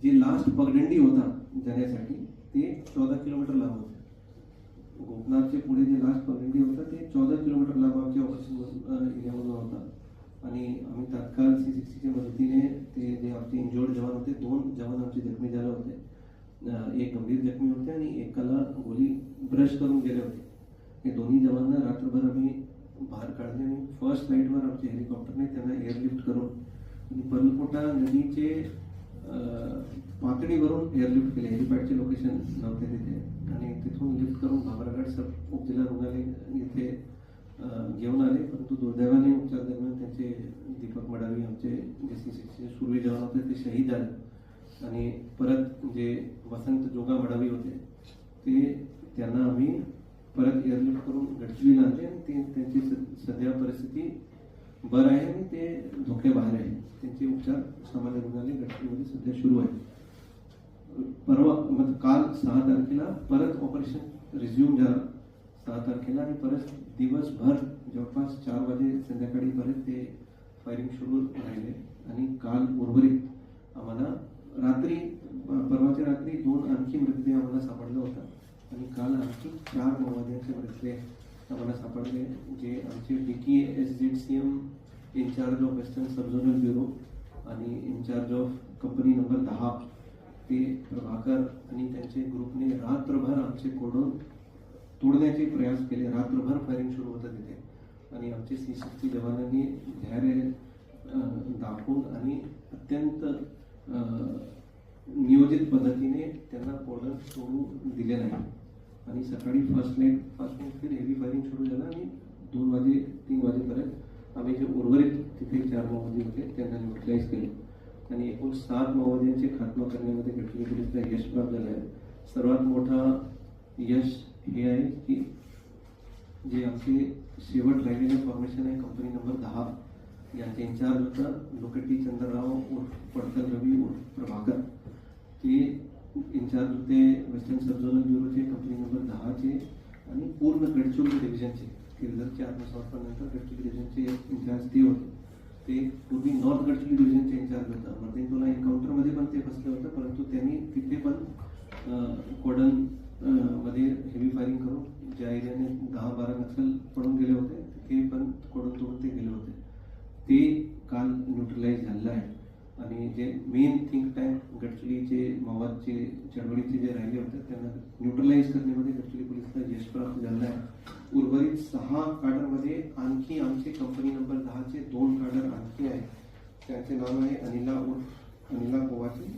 जे लास्ट पगडंडी होता जाण्यासाठी ते 14 किलोमीटर लांब होते. गोपनाथचे पुढे जे लास्ट पगडंडी होता ते 14 किलोमीटर लांब आमच्या ऑपरेशन एरियामधून होता. आणि आम्ही तात्काळ C60च्या मदतीने ते जे आमचे इंजोर्ड जवान होते, 2 जवान आमचे जखमी झाले होते. एक गंभीर जखमी होते आणि एकाला गोली ब्रश करून गेले होते. हे दोन्ही जवानांना रात्रभर आम्ही बाहेर काढले आणि फर्स्ट फ्लाईटवर आमच्या हेलिकॉप्टरने त्यांना एअरलिफ्ट करून आणि पर्लकोटा नदीचे पातळीवरून एअरलिफ्ट केले. हेलिपॅडचे लोकेशन नव्हते तिथे आणि तिथून लिफ्ट करून भामरागड सब उपजिल्हा रुग्णालय येथे घेऊन आले. परंतु दुर्दैवाने उपचार दरम्यान त्यांचे दीपक मडावी आमचे जे C60चे सुरवी जवान होते ते शहीद झाले. आणि परत जे वसंत जोगा मडावी होते ते त्यांना आम्ही परत एअरलिफ्ट करून गडचिरोलीला आणले आणि ते त्यांची सध्या परिस्थिती बरं आहे आणि ते धोक्याबाहेर आहे. त्यांचे उपचार सामान्य रुग्णालय गडचिरोलीमध्ये सध्या सुरू आहे. परवा म्हणजे काल 6 तारखेला परत ऑपरेशन रिझ्यूम झालं 6 तारखेला आणि परत दिवसभर जवळपास 4 वाजे संध्याकाळी परत ते फायरिंग सुरू राहिले. आणि काल उर्वरित आम्हाला रात्री परवाच्या रात्री 2 आणखी मृतदेह आम्हाला सापडला होता आणि काल आणखी 4 माओवाद्यांचे मृतदेह आम्हाला सापडले, जे आमचे DKSZCM incharge of western subzonal bureau आणि इन्चार्ज ऑफ कंपनी नंबर 10 ते प्रभाकर आणि त्यांचे ग्रुपने रात्रभर आमचे कोडोन तोडण्याचे प्रयास केले. रात्रभर फायरिंग सुरू होतं तिथे आणि आमचे C60 जवानांनी धैर्य दाखवून आणि अत्यंत नियोजित पद्धतीने त्यांना कोडोन तोडू दिले नाही. आणि सकाळी फर्स्ट नाईट फिर हेवी फायरिंग सुरू झालं आणि 2 वाजे 3 वाजेपर्यंत आम्ही जे उर्वरित तिथे 4 माओवादी होते त्यांना न्यूट्रलाइज केले आणि एकूण 7 माओवाद्यांचे खात्मा करण्यामध्ये गडचिरोली पोलिसला यश प्राप्त झालं आहे. सर्वात मोठा यश हे आहे की जे आमचे शेवट राहिलेले फॉर्मेशन आहे कंपनी नंबर 10 यांचे इन्चार्ज होता लोकेटी चंद्रराव उर्फ पडतल रवी उर्फ प्रभाकर. ते इन्चार्ज होते वेस्टर्न सबझोनल ब्युरोचे कंपनी नंबर 10चे आणि पूर्ण गडचिरोली डिव्हिजनचे. किर्जरच्या आत्मसमर्पणानंतर गडचिरोली डिव्हिजनचे इन्चार्ज ते होते. ते पूर्वी नॉर्थ गडचिरोली डिव्हिजनचे इन्चार्ज होता. मर्देनटोला एन्काउंटरमध्ये पण ते फसले होतं, परंतु त्यांनी तिथे पण कोडन मध्ये हेवी फायरिंग करून ज्या एरियाने 10-12 नक्षल पडून गेले होते तिथे पण कोडन तोडून ते गेले होते. ते काल न्यूट्रलाइज झालेलं आहे. आणि जे मेन थिंक टँक गडचिरोलीचे माओवादचे चळवळीचे जे राहिले होते त्यांना न्यूट्रलाइज करण्यामध्ये गडचिरोली पोलिसला यश प्राप्त झालं आहे. उर्वरित 6 काडरमध्ये आणखी आमचे कंपनी नंबर 10चे 2 काडर आणखी आहेत. त्यांचे नाव आहे अनिला कोवाची